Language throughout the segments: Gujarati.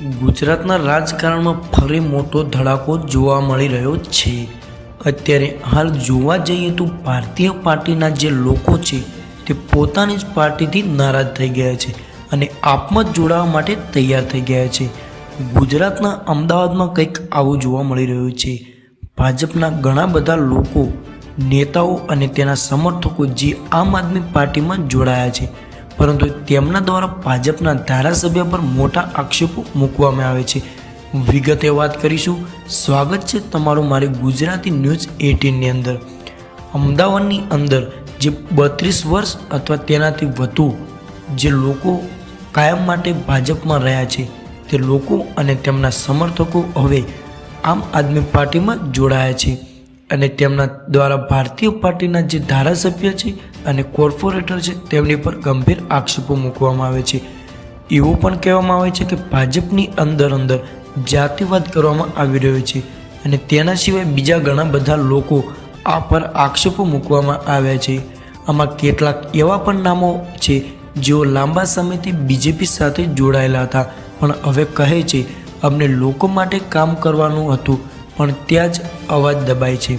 ગુજરાતના રાજકારણમાં ફરી મોટો ધડાકો જોવા મળી રહ્યો છે। અત્યારે હાલ જોવા જઈએ તો ભારતીય પાર્ટીના જે લોકો છે તે પોતાની જ પાર્ટીથી નારાજ થઈ ગયા છે અને આપમાં જોડાવા માટે તૈયાર થઈ ગયા છે। ગુજરાતના અમદાવાદમાં કંઈક આવું જોવા મળી રહ્યું છે। ભાજપના ઘણા બધા લોકો, નેતાઓ અને તેના સમર્થકો જે આમ આદમી પાર્ટીમાં જોડાયા છે, પરંતુ તેમના દ્વારા ભાજપના ધારાસભ્ય પર મોટા આક્ષેપો મૂકવામાં આવે છે। વિગતે વાત કરીશું। સ્વાગત છે તમારું મારી ગુજરાતી ન્યૂઝ 18ની અંદર। અમદાવાદની અંદર જે 32 વર્ષ અથવા તેનાથી વધુ જે લોકો કાયમ માટે ભાજપમાં રહ્યા છે, તે લોકો અને તેમના સમર્થકો હવે આમ આદમી પાર્ટીમાં જોડાયા છે અને તેમના દ્વારા ભારતીય પાર્ટીના જે ધારાસભ્ય છે અને કોર્પોરેટર છે તેમની પર ગંભીર આક્ષેપો મૂકવામાં આવે છે। એવું પણ કહેવામાં આવે છે કે ભાજપની અંદર જાતિવાદ કરવામાં આવી રહ્યો છે અને તેના સિવાય બીજા ઘણા બધા લોકો આ પર આક્ષેપો મૂકવામાં આવ્યા છે। આમાં કેટલાક એવા પણ નામો છે જેઓ લાંબા સમયથી બીજેપી સાથે જોડાયેલા હતા, પણ હવે કહે છે અમને લોકો માટે કામ કરવાનું હતું, પણ ત્યાં જ અવાજ દબાય છે।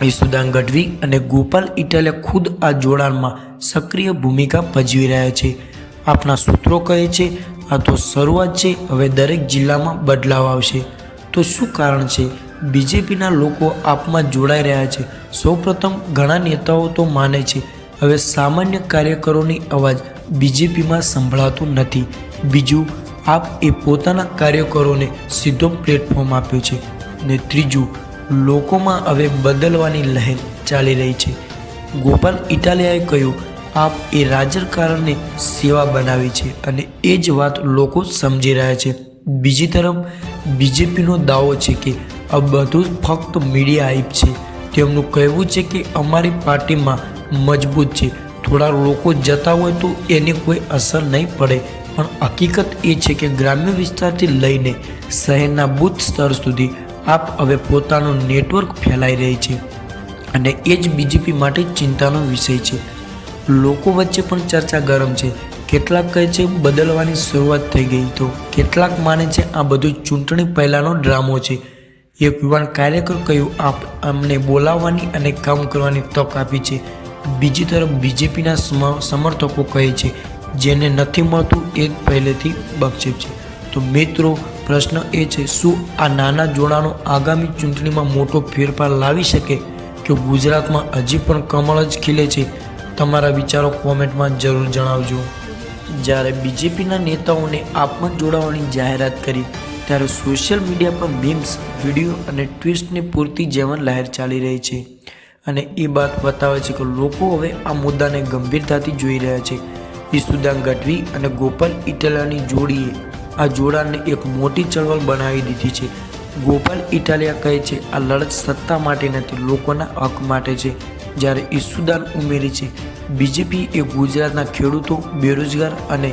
ઈશુદાન ગઢવી અને ગોપાલ ઇટાલિયા ખુદ આ જોડાણમાં સક્રિય ભૂમિકા ભજવી રહ્યા છે। આપણા સૂત્રો કહે છે આ તો શરૂઆત છે, હવે દરેક જિલ્લામાં બદલાવ આવશે। તો શું કારણ છે બીજેપીના લોકો આપમાં જોડાઈ રહ્યા છે? સૌપ્રથમ ઘણા નેતાઓ તો માને છે હવે સામાન્ય કાર્યકરોની અવાજ બીજેપીમાં સંભળાતો નથી। બીજું, આપ એ પોતાના કાર્યકરોને સીધો પ્લેટફોર્મ આપ્યો છે અને ત્રીજું, લોકોમાં હવે બદલવાની લહેર ચાલી રહી છે। ગોપાલ ઇટાલિયાએ કહ્યું આપ એ રાજકારણને સેવા બનાવી છે અને એ જ વાત લોકો સમજી રહ્યા છે। બીજી તરફ બીજેપીનો દાવો છે કે આ બધું ફક્ત મીડિયા હાઇપ છે। તેમનું કહેવું છે કે અમારી પાર્ટીમાં મજબૂત છે, થોડા લોકો જતા હોય તો એની કોઈ અસર નહીં પડે, પણ હકીકત એ છે કે ગ્રામ્ય વિસ્તારથી લઈને શહેરના બૂથ સ્તર સુધી આપ હવે પોતાનું નેટવર્ક ફેલાઈ રહી છે અને એ જ બીજેપી માટે ચિંતાનો વિષય છે। લોકો વચ્ચે પણ ચર્ચા ગરમ છે। કેટલાક કહે છે બદલવાની શરૂઆત થઈ ગઈ, તો કેટલાક માને છે આ બધું ચૂંટણી પહેલાંનો ડ્રામો છે। એક યુવાન કાર્યકર કહ્યું આપ અમને બોલાવવાની અને કામ કરવાની તક આપી છે। બીજી તરફ બીજેપીના સમર્થકો કહે છે જેને નથી મળતું એ પહેલેથી બક્ષેપ છે। તો મિત્રો, પ્રશ્ન એ છે, શું આ નાના જોડાણો આગામી ચૂંટણીમાં મોટો ફેરફાર લાવી શકે કે ગુજરાતમાં હજી પણ કમળ જ ખીલે છે? તમારા વિચારો કોમેન્ટમાં જરૂર જણાવજો। જ્યારે બીજેપીના નેતાઓને આપમાં જોડાવાની જાહેરાત કરી ત્યારે સોશિયલ મીડિયા પર મીમ્સ, વિડીયો અને ટ્વીટ્સની પૂરતી જેમ લહેર ચાલી રહી છે અને એ વાત બતાવે છે કે લોકો હવે આ મુદ્દાને ગંભીરતાથી જોઈ રહ્યા છે। ઈશુદાન ગઢવી અને ગોપાલ ઇટાલિયાની જોડીએ આ જોડાણને એક મોટી ચળવળ બનાવી દીધી છે। ગોપાલ ઇટાલિયા કહે છે આ લડત સત્તા માટે નથી, લોકોના હક માટે છે, જ્યારે ઈશુદાન ઉમેરે છે બીજેપી એ ગુજરાતના ખેડૂતો, બેરોજગાર અને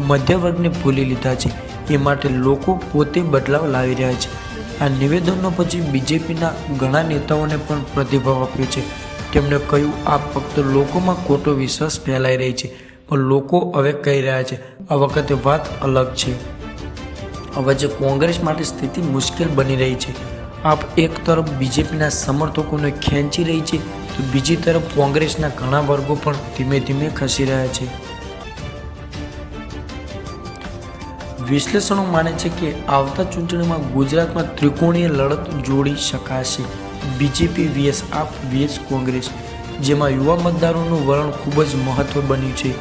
મધ્યવર્ગને ભૂલી લીધા છે, એ માટે લોકો પોતે બદલાવ લાવી રહ્યા છે। આ નિવેદનો પછી બીજેપીના ઘણા નેતાઓને પણ પ્રતિભાવ આપ્યો છે। તેમણે કહ્યું આ ફક્ત લોકોમાં ખોટો વિશ્વાસ ફેલાઈ રહી છે, પણ લોકો હવે કહી રહ્યા છે આ વખતે વાત અલગ છે। હવે જે કોંગ્રેસ માટે સ્થિતિ મુશ્કેલ બની રહી છે। આપ એક તરફ બીજેપીના સમર્થકોને ખેંચી રહી છે, તો બીજી તરફ કોંગ્રેસના ઘણા વર્ગો પણ ધીમે ધીમે ખસી રહ્યા છે। વિશ્લેષણો માને છે કે આવતા ચૂંટણીમાં ગુજરાતમાં ત્રિકોણીય લડત જોડી શકાશે, બીજેપી વીએસ આપ વીએસ કોંગ્રેસ, જેમાં યુવા મતદારોનું વલણ ખૂબ જ મહત્વ બન્યું છે।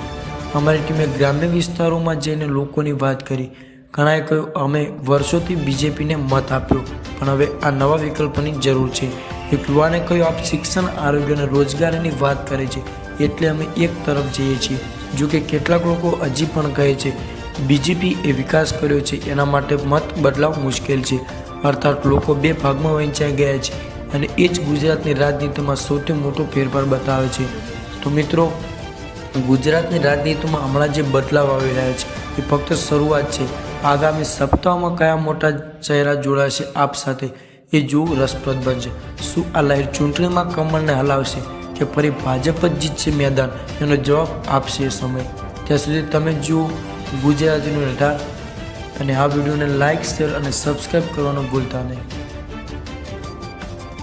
અમારી ટીમે ગ્રામ્ય વિસ્તારોમાં જઈને લોકોની વાત કરી। ઘણાએ કહ્યું અમે વર્ષોથી બીજેપીને મત આપ્યો, પણ હવે આ નવા વિકલ્પની જરૂર છે। એક યુવાને કહ્યું આપ શિક્ષણ, આરોગ્ય અને રોજગારીની વાત કરે છે એટલે અમે એક તરફ જઈએ છીએ। જોકે કેટલાક લોકો હજી પણ કહે છે બીજેપી એ વિકાસ કર્યો છે, એના માટે મત બદલાવ મુશ્કેલ છે, અર્થાત લોકો બે ભાગમાં વહેંચાઈ ગયા છે અને એ જ ગુજરાતની રાજનીતિમાં સૌથી મોટો ફેરફાર બતાવે છે। તો મિત્રો, ગુજરાતની રાજનીતિમાં હમણાં જે બદલાવ આવી રહ્યા છે એ ફક્ત શરૂઆત છે। આગામી સપ્તાહમાં કયા મોટા ચહેરા જોડાશે આપ સાથે એ જોવું રસપ્રદ બનશે। શું આ લહેર ચૂંટણીમાં કમળને હલાવશે કે ફરી ભાજપ જ જીતશે મેદાન? એનો જવાબ આપશે સમય। ત્યાં સુધી તમે જુઓ ગુજરાતીનું નિર્ધાર। અને આ વિડીયોને લાઇક શેર અને સબસ્ક્રાઈબ કરવાનું ભૂલતા નહીં.